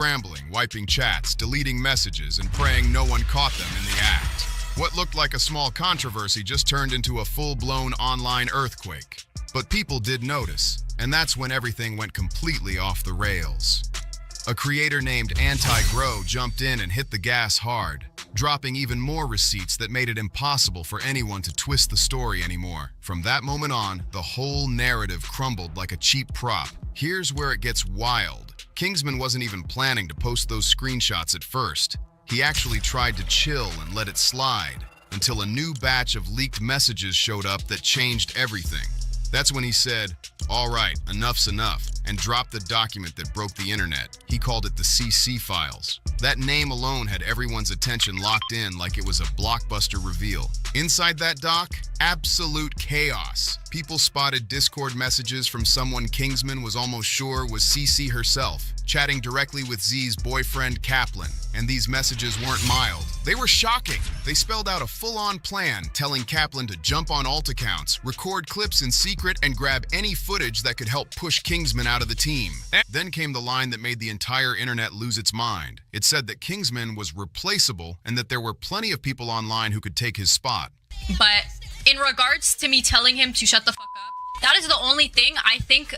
Rambling, wiping chats, deleting messages, and praying no one caught them in the act. What looked like a small controversy just turned into a full-blown online earthquake. But people did notice, and that's when everything went completely off the rails. A creator named Anti-Grow jumped in and hit the gas hard, dropping even more receipts that made it impossible for anyone to twist the story anymore. From that moment on, the whole narrative crumbled like a cheap prop. Here's where it gets wild. Kingsman wasn't even planning to post those screenshots at first. He actually tried to chill and let it slide, until a new batch of leaked messages showed up that changed everything. That's when he said, "All right, enough's enough," and dropped the document that broke the internet. He called it the CC files. That name alone had everyone's attention locked in like it was a blockbuster reveal. Inside that doc, absolute chaos. People spotted Discord messages from someone Kingsman was almost sure was CC herself, chatting directly with Z's boyfriend Kaplan. And these messages weren't mild. They were shocking. They spelled out a full-on plan, telling Kaplan to jump on alt accounts, record clips in secret, and grab any footage that could help push Kingsman out of the team. Then came the line that made the entire internet lose its mind. It said that Kingsman was replaceable and that there were plenty of people online who could take his spot. But in regards to me telling him to shut the fuck up, that is the only thing I think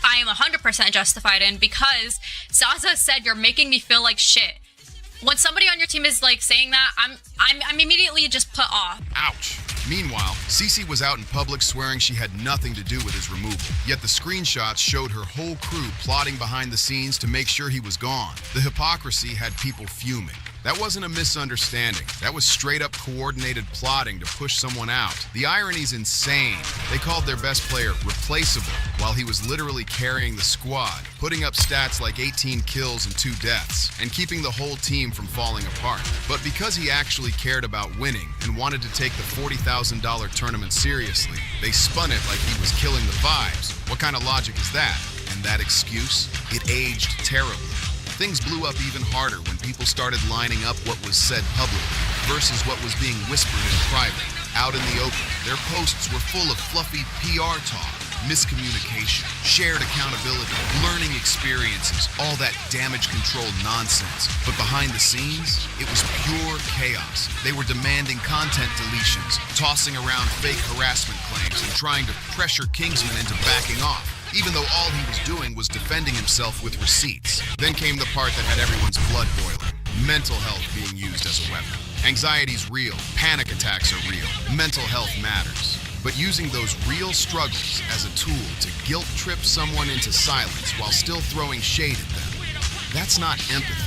I am 100% justified in, because Zaza said, "You're making me feel like shit." When somebody on your team is like saying that, I'm immediately just put off. Ouch. Meanwhile, Cece was out in public swearing she had nothing to do with his removal. Yet the screenshots showed her whole crew plotting behind the scenes to make sure he was gone. The hypocrisy had people fuming. That wasn't a misunderstanding. That was straight up coordinated plotting to push someone out. The irony's insane. They called their best player replaceable while he was literally carrying the squad, putting up stats like 18 kills and 2 deaths, and keeping the whole team from falling apart. But because he actually cared about winning and wanted to take the $40,000 tournament seriously, they spun it like he was killing the vibes. What kind of logic is that? And that excuse? It aged terribly. Things blew up even harder when people started lining up what was said publicly versus what was being whispered in private. Out in the open, their posts were full of fluffy PR talk, miscommunication, shared accountability, learning experiences, all that damage control nonsense. But behind the scenes, it was pure chaos. They were demanding content deletions, tossing around fake harassment claims, and trying to pressure Kingsman into backing off, even though all he was doing was defending himself with receipts. Then came the part that had everyone's blood boiling. Mental health being used as a weapon. Anxiety's real, panic attacks are real, mental health matters. But using those real struggles as a tool to guilt trip someone into silence while still throwing shade at them, that's not empathy,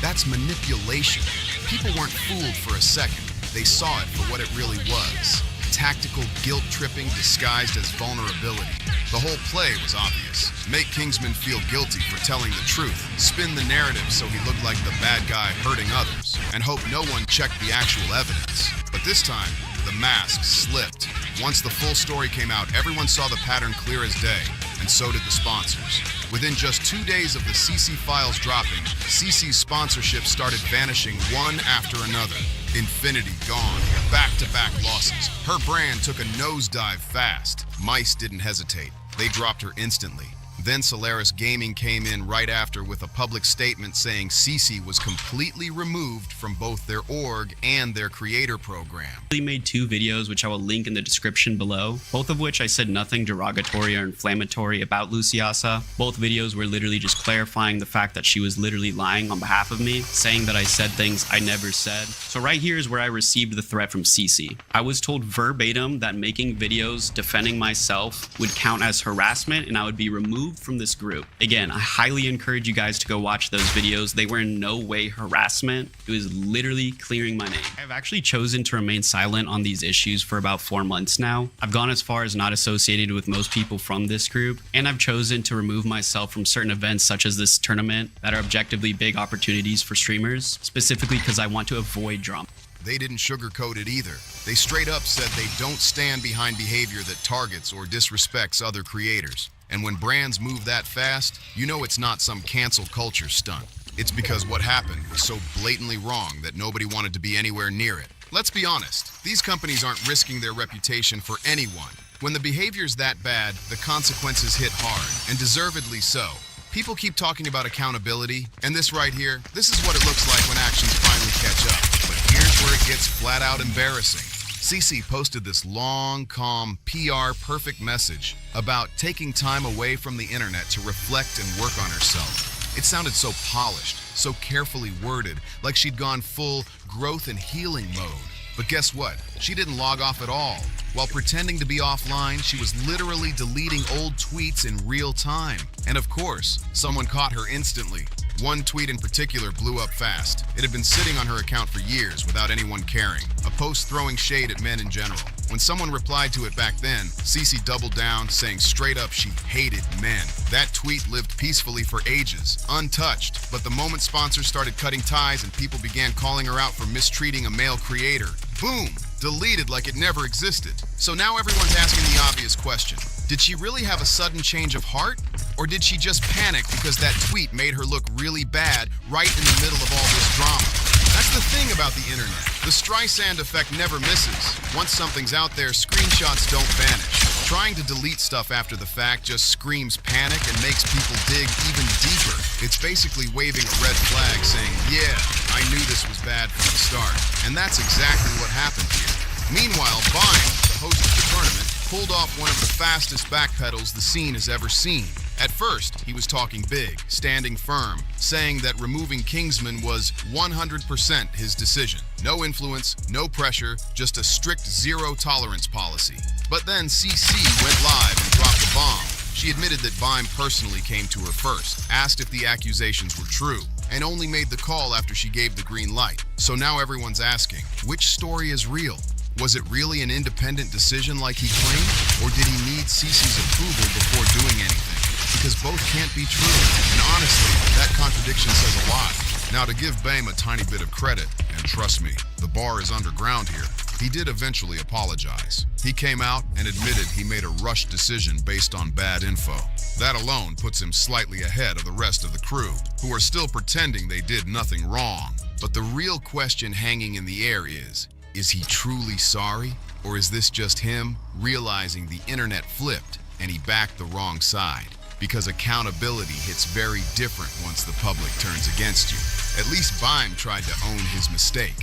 that's manipulation. People weren't fooled for a second. They saw it for what it really was. Tactical guilt tripping disguised as vulnerability. The whole play was obvious. Make Kingsman feel guilty for telling the truth, spin the narrative so he looked like the bad guy hurting others, and hope no one checked the actual evidence. But this time, the mask slipped. Once the full story came out, everyone saw the pattern clear as day, and so did the sponsors. Within just 2 days of the CC files dropping, CC's sponsorship started vanishing one after another. Infinity gone, back-to-back losses. Her brand took a nosedive fast. Mice didn't hesitate. They dropped her instantly. Then Solaris Gaming came in right after with a public statement saying CC was completely removed from both their org and their creator program. I made 2 videos, which I will link in the description below, both of which I said nothing derogatory or inflammatory about Luciasa. Both videos were literally just clarifying the fact that she was literally lying on behalf of me, saying that I said things I never said. So right here is where I received the threat from CC. I was told verbatim that making videos defending myself would count as harassment and I would be removed from this group. Again, I highly encourage you guys to go watch those videos. They were in no way harassment. It was literally clearing my name. I've actually chosen to remain silent on these issues for about 4 months now. I've gone as far as not associated with most people from this group, and I've chosen to remove myself from certain events such as this tournament that are objectively big opportunities for streamers, specifically because I want to avoid drama. They didn't sugarcoat it either. They straight up said they don't stand behind behavior that targets or disrespects other creators. And when brands move that fast, you know it's not some cancel culture stunt. It's because what happened was so blatantly wrong that nobody wanted to be anywhere near it. Let's be honest, these companies aren't risking their reputation for anyone. When the behavior's that bad, the consequences hit hard, and deservedly so. People keep talking about accountability, and this right here, this is what it looks like when actions finally catch up. But here's where it gets flat out embarrassing. Cece posted this long, calm, PR perfect message about taking time away from the internet to reflect and work on herself. It sounded so polished, so carefully worded, like she'd gone full growth and healing mode. But guess what? She didn't log off at all. While pretending to be offline, she was literally deleting old tweets in real time. And of course, someone caught her instantly. One tweet in particular blew up fast. It had been sitting on her account for years without anyone caring. A post throwing shade at men in general. When someone replied to it back then, Cece doubled down, saying straight up she hated men. That tweet lived peacefully for ages, untouched. But the moment sponsors started cutting ties and people began calling her out for mistreating a male creator, boom! Deleted like it never existed. So now everyone's asking the obvious question. Did she really have a sudden change of heart? Or did she just panic because that tweet made her look really bad right in the middle of all this drama? That's the thing about the internet. The Streisand effect never misses. Once something's out there, screenshots don't vanish. Trying to delete stuff after the fact just screams panic and makes people dig even deeper. It's basically waving a red flag saying, yeah, I knew this was bad from the start. And that's exactly what happened here. Meanwhile, Vine, the host of the tournament, pulled off one of the fastest backpedals the scene has ever seen. At first, he was talking big, standing firm, saying that removing Kingsman was 100% his decision. No influence, no pressure, just a strict zero-tolerance policy. But then CC went live and dropped a bomb. She admitted that Vime personally came to her first, asked if the accusations were true, and only made the call after she gave the green light. So now everyone's asking, which story is real? Was it really an independent decision like he claimed? Or did he need Cece's approval before doing anything? Because both can't be true. And honestly, that contradiction says a lot. Now to give Bame a tiny bit of credit, and trust me, the bar is underground here, he did eventually apologize. He came out and admitted he made a rushed decision based on bad info. That alone puts him slightly ahead of the rest of the crew, who are still pretending they did nothing wrong. But the real question hanging in the air is he truly sorry? Or is this just him realizing the internet flipped and he backed the wrong side? Because accountability hits very different once the public turns against you. At least Vime tried to own his mistake.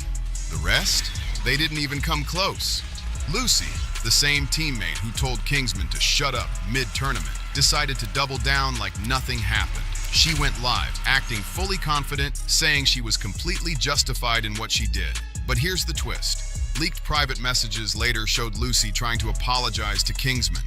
The rest? They didn't even come close. Lucy, the same teammate who told Kingsman to shut up mid-tournament, decided to double down like nothing happened. She went live, acting fully confident, saying she was completely justified in what she did. But here's the twist. Leaked private messages later showed Lucy trying to apologize to Kingsman,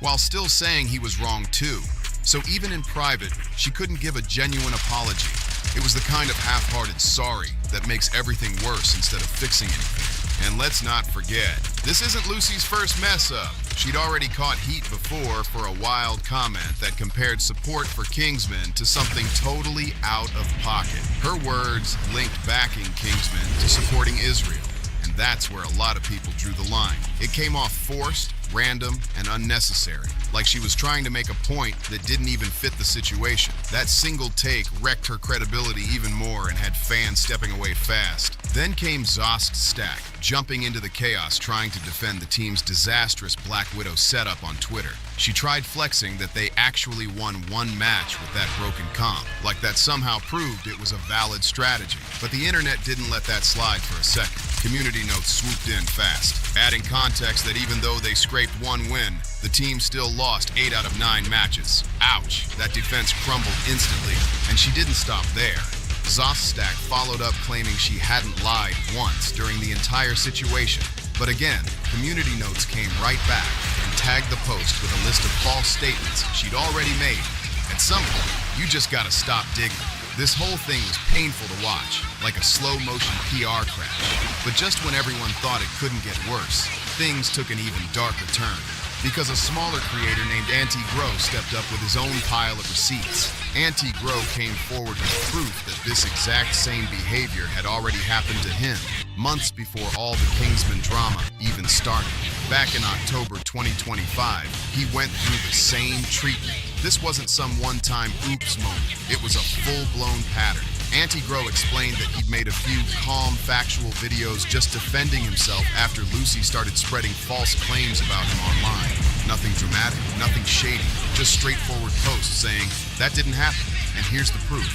while still saying he was wrong too. So even in private, she couldn't give a genuine apology. It was the kind of half-hearted sorry that makes everything worse instead of fixing anything. And let's not forget, this isn't Lucy's first mess-up. She'd already caught heat before for a wild comment that compared support for Kingsman to something totally out of pocket. Her words linked backing Kingsman to supporting Israel. And that's where a lot of people drew the line. It came off forced, random, and unnecessary. Like she was trying to make a point that didn't even fit the situation. That single take wrecked her credibility even more and had fans stepping away fast. Then came Zost Stack, jumping into the chaos trying to defend the team's disastrous Black Widow setup on Twitter. She tried flexing that they actually won one match with that broken comp, like that somehow proved it was a valid strategy. But the internet didn't let that slide for a second. Community notes swooped in fast, adding context that even though they scraped one win, the team still lost 8 out of 9 matches. Ouch, that defense crumbled instantly, and she didn't stop there. Zostak followed up claiming she hadn't lied once during the entire situation. But again, community notes came right back and tagged the post with a list of false statements she'd already made. At some point, you just gotta stop digging. This whole thing was painful to watch, like a slow-motion PR crash. But just when everyone thought it couldn't get worse, things took an even darker turn. Because a smaller creator named Anti-Grow stepped up with his own pile of receipts. Anti-Grow came forward with proof that this exact same behavior had already happened to him, months before all the Kingsman drama even started. Back in October 2025, he went through the same treatment. This wasn't some one-time oops moment. It was a full-blown pattern. Anti-Grow explained that he'd made a few calm, factual videos just defending himself after Lucy started spreading false claims about him online. Nothing dramatic, nothing shady, just straightforward posts saying, that didn't happen. and here's the proof.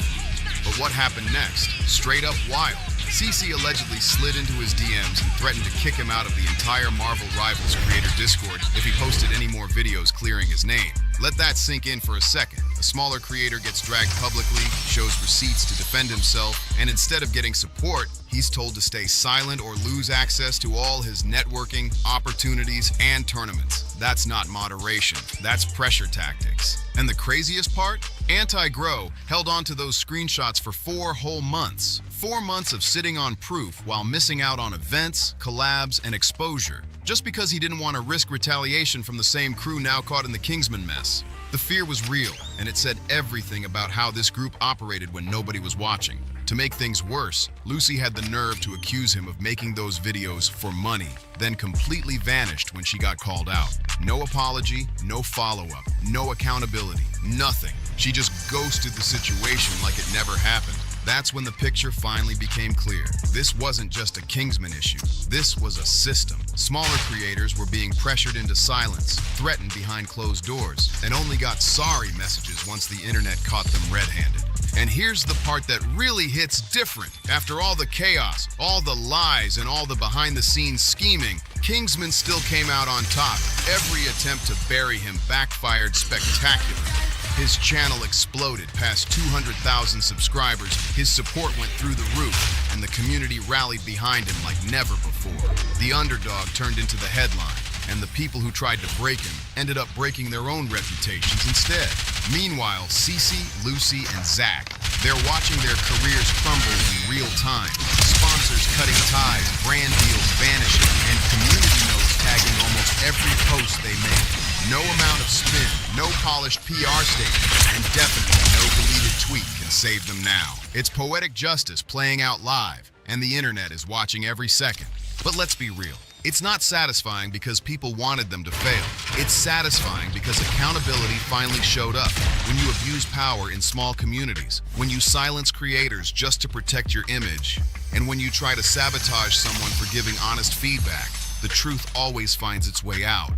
But what happened next? Straight up wild. CC allegedly slid into his DMs and threatened to kick him out of the entire Marvel Rivals creator Discord if he posted any more videos clearing his name. Let that sink in for a second. A smaller creator gets dragged publicly, shows receipts to defend himself, and instead of getting support, he's told to stay silent or lose access to all his networking, opportunities, and tournaments. That's not moderation. That's pressure tactics. And the craziest part? Anti-Grow held on to those screenshots for 4 whole months. 4 months of sitting on proof while missing out on events, collabs, and exposure, just because he didn't want to risk retaliation from the same crew now caught in the Kingsman mess. The fear was real, and it said everything about how this group operated when nobody was watching. To make things worse, Lucy had the nerve to accuse him of making those videos for money, then completely vanished when she got called out. No apology, no follow-up, no accountability, nothing. She just ghosted the situation like it never happened. That's when the picture finally became clear. This wasn't just a Kingsman issue. This was a system. Smaller creators were being pressured into silence, threatened behind closed doors, and only got sorry messages once the internet caught them red-handed. And here's the part that really hits different. After all the chaos, all the lies, and all the behind-the-scenes scheming, Kingsman still came out on top. Every attempt to bury him backfired spectacularly. His channel exploded past 200,000 subscribers, his support went through the roof, and the community rallied behind him like never before. The underdog turned into the headline, and the people who tried to break him ended up breaking their own reputations instead. Meanwhile, Cece, Lucy, and Zach, they're watching their careers crumble in real time. Sponsors cutting ties, brand deals vanishing, and community notes tagging almost every post they make. No amount of spin, no polished PR statement, and definitely no deleted tweet can save them now. It's poetic justice playing out live, and the internet is watching every second. But let's be real. It's not satisfying because people wanted them to fail. It's satisfying because accountability finally showed up. When you abuse power in small communities, when you silence creators just to protect your image, and when you try to sabotage someone for giving honest feedback, the truth always finds its way out.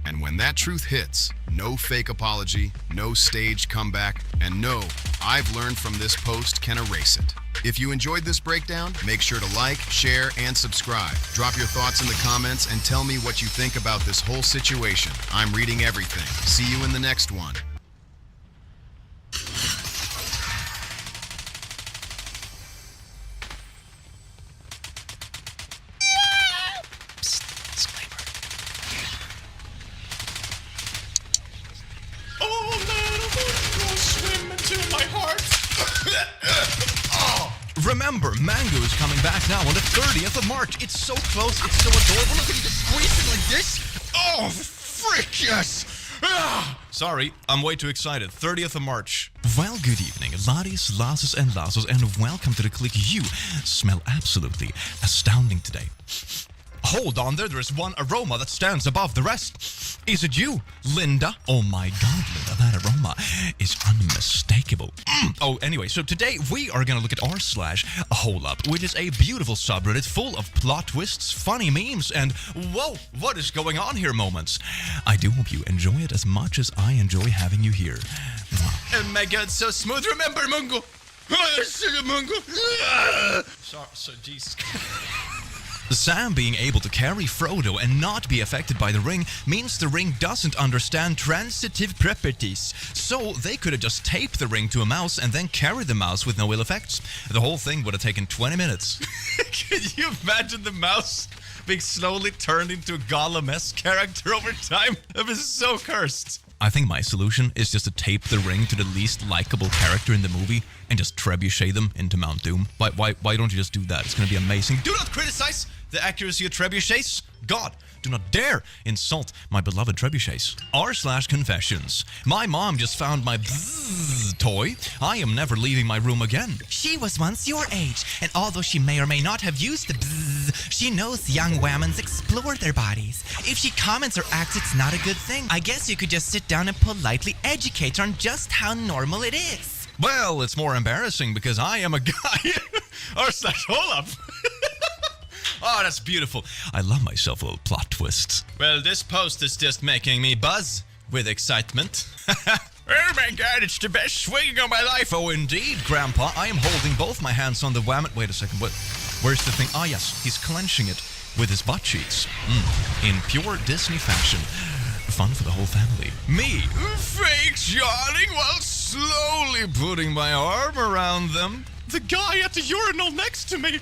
And when that truth hits, no fake apology, no staged comeback, and no, I've learned from this post can erase it. If you enjoyed this breakdown, make sure to like, share, and subscribe. Drop your thoughts in the comments and tell me what you think about this whole situation. I'm reading everything. See you in the next one. Remember, Mango is coming back now on the 30th of March. It's so close, it's so adorable. Look at me just squeezing like this. Oh, frick, yes. Sorry, I'm way too excited. 30th of March. Well, good evening, laddies, lasses, and lasses, and welcome to the click. You smell absolutely astounding today. Hold on there's one aroma that stands above the rest. Is it you, Linda? Oh my god, Linda, that aroma is unmistakable. Oh, anyway, so today we are gonna look at r/HoleUp, which is a beautiful subreddit full of plot twists, funny memes, and whoa, what is going on here moments. I do hope you enjoy it as much as I enjoy having you here. Oh my god, so smooth. Remember, Mungo. So Jesus. Sam being able to carry Frodo and not be affected by the ring means the ring doesn't understand transitive properties. So they could have just taped the ring to a mouse and then carried the mouse with no ill effects. The whole thing would have taken 20 minutes. Can you imagine the mouse being slowly turned into a Gollum-esque character over time? That was so cursed. I think my solution is just to tape the ring to the least likable character in the movie and just trebuchet them into Mount Doom. Why don't you just do that? It's gonna be amazing. Do not criticize the accuracy of trebuchets. God, do not dare insult my beloved trebuchets. r/confessions. My mom just found my toy. I am never leaving my room again. She was once your age, and although she may or may not have used the she knows young women explore their bodies. If she comments or acts, it's not a good thing. I guess you could just sit down and politely educate her on just how normal it is. Well, it's more embarrassing because I am a guy. r/HoleUp. Oh, that's beautiful. I love myself a little plot twist. Well, this post is just making me buzz with excitement. Oh my god, it's the best swinging of my life. Oh, indeed, Grandpa. I am holding both my hands on the wham. Wait a second. Where's the thing? Ah, yes. He's clenching it with his butt cheeks. In pure Disney fashion. Fun for the whole family. Me, fake yawning while slowly putting my arm around them. The guy at the urinal next to me.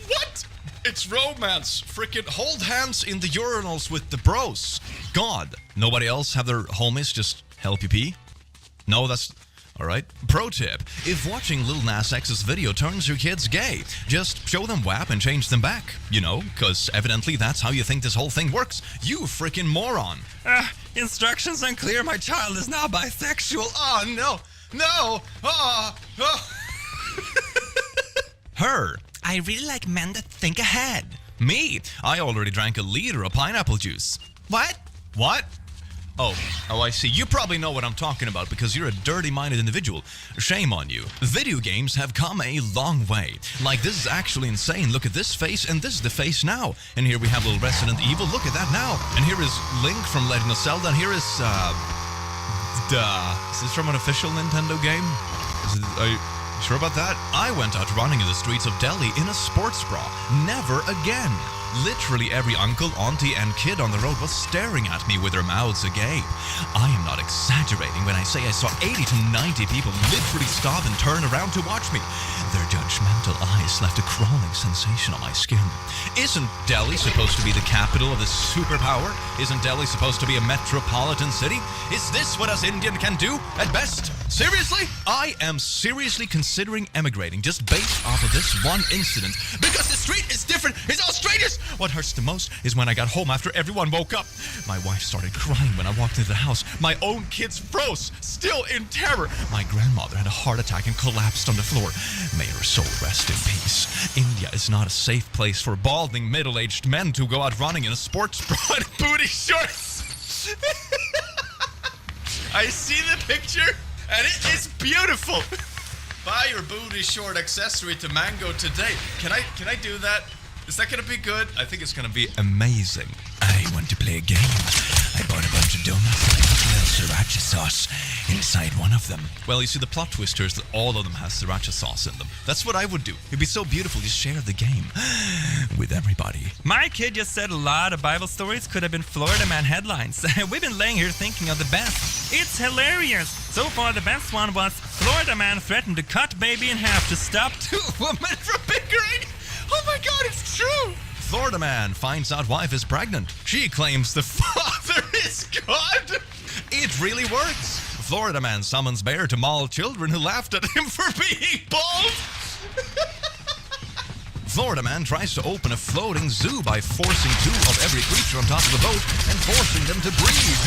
What? It's romance. Frickin' hold hands in the urinals with the bros. God. Nobody else have their homies just help you pee? No, that's... Alright. Pro tip. If watching Lil Nas X's video turns your kids gay, just show them WAP and change them back. You know, because evidently that's how you think this whole thing works. You frickin' moron. Instructions unclear. My child is now bisexual. Oh, no. No. Oh. Her. I really like men that think ahead. Me. I already drank a liter of pineapple juice. What? What? Oh, I see. You probably know what I'm talking about because you're a dirty-minded individual. Shame on you. Video games have come a long way. Like, this is actually insane. Look at this face, and this is the face now. And here we have little Resident Evil. Look at that now. And here is Link from Legend of Zelda. And here is, Is this from an official Nintendo game? Are you sure about that? I went out running in the streets of Delhi in a sports bra. Never again. Literally every uncle, auntie, and kid on the road was staring at me with their mouths agape. I am not exaggerating when I say I saw 80 to 90 people literally stop and turn around to watch me. Their judgmental eyes left a crawling sensation on my skin. Isn't Delhi supposed to be the capital of the superpower? Isn't Delhi supposed to be a metropolitan city? Is this what us Indian can do at best? Seriously? I am seriously considering emigrating just based off of this one incident because the street is different. It's all strangers. What hurts the most is when I got home after everyone woke up. My wife started crying when I walked into the house. My own kids froze, still in terror. My grandmother had a heart attack and collapsed on the floor. May her soul rest in peace. India is not a safe place for balding middle-aged men to go out running in a sports bra and booty shorts. I see the picture, and it is beautiful. Buy your booty short accessory to Mango today. Can I do that? Is that gonna be good? I think it's gonna be amazing. I want to play a game. I bought a bunch of donuts and I put a little sriracha sauce inside one of them. Well, you see, the plot twister is that all of them has sriracha sauce in them. That's what I would do. It'd be so beautiful. Just share the game with everybody. My kid just said a lot of Bible stories could have been Florida Man headlines. We've been laying here thinking of the best. It's hilarious. So far, the best one was Florida Man threatened to cut baby in half to stop two women from bickering. Oh my God, it's true! Florida man finds out wife is pregnant. She claims the father is God. It really works. Florida man summons bear to maul children who laughed at him for being bald. Florida man tries to open a floating zoo by forcing two of every creature on top of the boat and forcing them to breathe.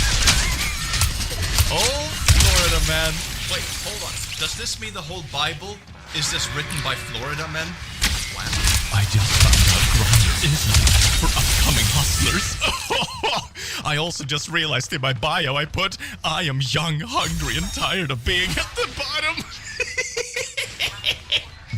Oh, Florida man. Wait, hold on. Does this mean the whole Bible is this written by Florida men? Wow. I just found out Grindr isn't for upcoming hustlers. I also just realized in my bio I put, I am young, hungry, and tired of being at the bottom.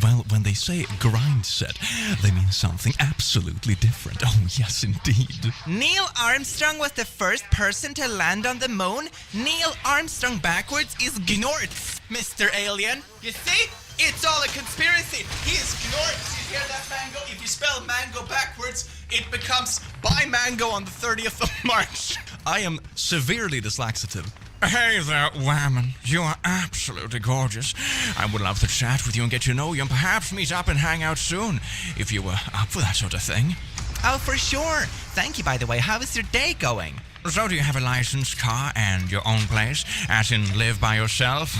Well, when they say grind set, they mean something absolutely different. Oh, yes, indeed. Neil Armstrong was the first person to land on the moon. Neil Armstrong backwards is Gnorts, Mr. Alien. You see? It's all a conspiracy. He is Gnorts. You hear that, Mango? If you spell mango backwards, it becomes by Mango on the 30th of March. I am severely dyslexitive. Hey there, Whammon. You are absolutely gorgeous. I would love to chat with you and get to know you and perhaps meet up and hang out soon, if you were up for that sort of thing. Oh, for sure. Thank you, by the way. How is your day going? So do you have a licensed car and your own place, as in live by yourself?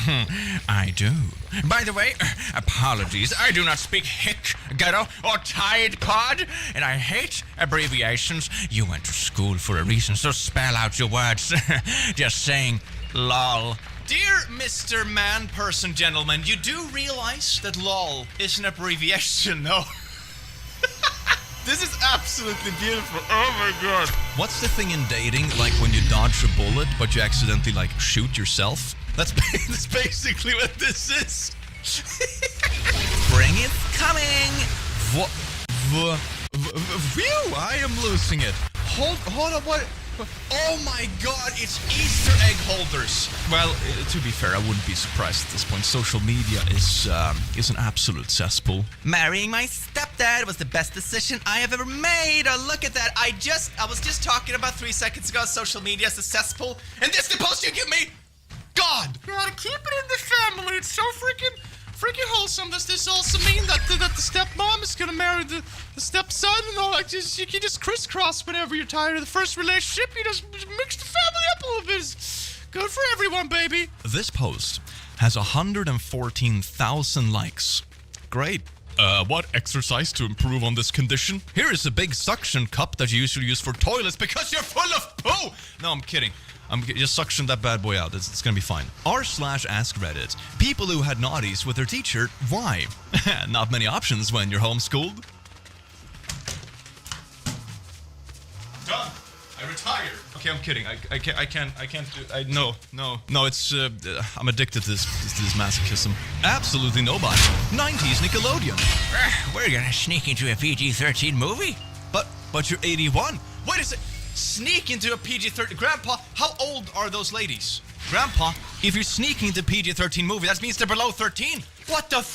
I do. By the way, apologies, I do not speak hick, ghetto, or Tide Pod, and I hate abbreviations. You went to school for a reason, so spell out your words. Just saying, lol. Dear Mr. Man, person, gentleman, you do realize that LOL is an abbreviation, no? This is absolutely beautiful. Oh my God. What's the thing in dating, like when you dodge a bullet, but you accidentally, like, shoot yourself? That's basically what this is. Spring is coming. Phew, I am losing it. Hold on, what? Oh my god, it's Easter egg holders! Well, to be fair, I wouldn't be surprised at this point. Social media is an absolute cesspool. Marrying my stepdad was the best decision I have ever made. Oh, look at that. I was just talking about 3 seconds ago, social media is a cesspool, and this is the post you give me? God! Gotta keep it in the family. It's so freaking wholesome. Does this also mean that the stepmom is gonna marry the stepson and all? Like, you can just crisscross whenever you're tired of the first relationship. You just mix the family up a little bit. It's good for everyone, baby. This post has 114,000 likes. Great. What exercise to improve on this condition? Here is a big suction cup that you usually use for toilets because you're full of poo! No, I'm kidding. Just suction that bad boy out. It's gonna be fine. r/ask Reddit. People who had naughties with their teacher. Why? Not many options when you're homeschooled. Done. I retired. Okay, I'm kidding. I can't do. No. It's. I'm addicted to this masochism. Absolutely nobody. 90s Nickelodeon. We're gonna sneak into a PG-13 movie? But you're 81. Wait a sec. Sneak into a PG-13. Grandpa, how old are those ladies? Grandpa, if you're sneaking into a PG-13 movie, that means they're below 13. What the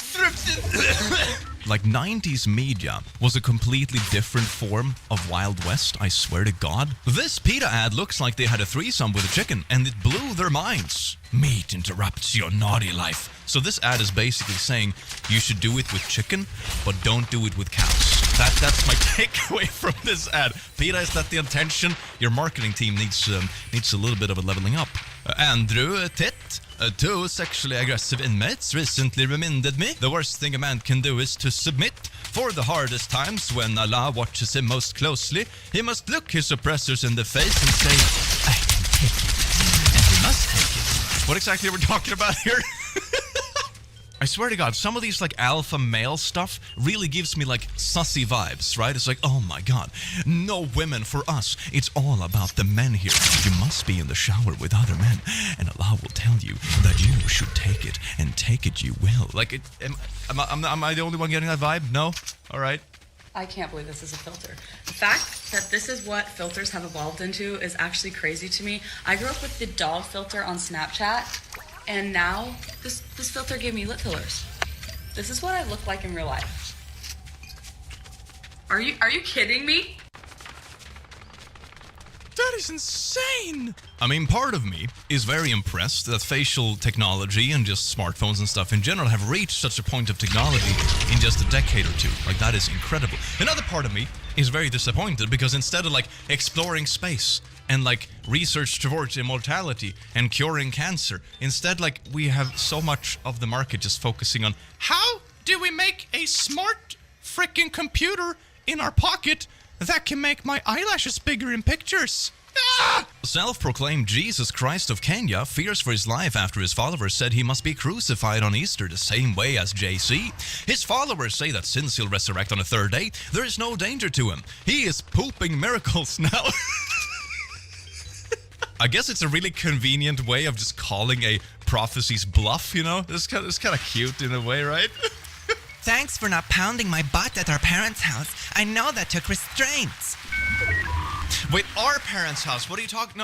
Like 90s media was a completely different form of Wild West, I swear to God. This PETA ad looks like they had a threesome with a chicken, and it blew their minds. Meat interrupts your naughty life. So this ad is basically saying you should do it with chicken, but don't do it with cows. That's my takeaway from this ad. PETA, is that the intention? Your marketing team needs a little bit of a leveling up. Andrew Titt, 2 sexually aggressive inmates recently reminded me the worst thing a man can do is to submit. For the hardest times, when Allah watches him most closely, he must look his oppressors in the face and say, I can take it, and he must take it. What exactly are we talking about here? I swear to God, some of these like alpha male stuff really gives me like sussy vibes, right? It's like, oh my God, no women for us. It's all about the men here. You must be in the shower with other men, and Allah will tell you that you should take it, and take it you will. Like, am I the only one getting that vibe? No? All right. I can't believe this is a filter. The fact that this is what filters have evolved into is actually crazy to me. I grew up with the dog filter on Snapchat, and now this filter gave me lip fillers. This is what I look like in real life. Are you kidding me? That is insane! I mean, part of me is very impressed that facial technology and just smartphones and stuff in general have reached such a point of technology in just a decade or two. Like, that is incredible. Another part of me is very disappointed because instead of, like, exploring space and, like, research towards immortality and curing cancer, instead, like, we have so much of the market just focusing on how do we make a smart freaking computer in our pocket that can make my eyelashes bigger in pictures. Ah! Self-proclaimed Jesus Christ of Kenya fears for his life after his followers said he must be crucified on Easter the same way as JC. His followers say that since he'll resurrect on a third day, there is no danger to him. He is pooping miracles now. I guess it's a really convenient way of just calling a prophecy's bluff, you know? It's kind of cute in a way, right? Thanks for not pounding my butt at our parents' house. I know that took restraint. Wait, our parents' house? What are you talking?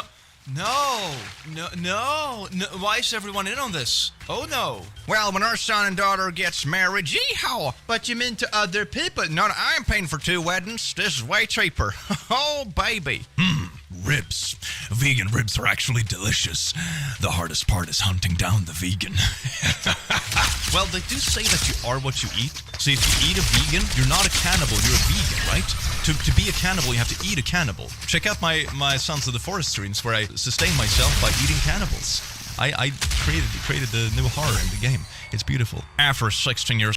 No. Why is everyone in on this? Oh no. Well, when our son and daughter gets married, yeehaw! But you mean to other people? No, I'm paying for 2 weddings. This is way cheaper. Oh, baby. Ribs. Vegan ribs are actually delicious. The hardest part is hunting down the vegan. Well, they do say that you are what you eat. So if you eat a vegan, you're not a cannibal, you're a vegan, right? To be a cannibal, you have to eat a cannibal. Check out my Sons of the Forest streams where I sustain myself by eating cannibals. I created the new horror in the game. It's beautiful. After 16 years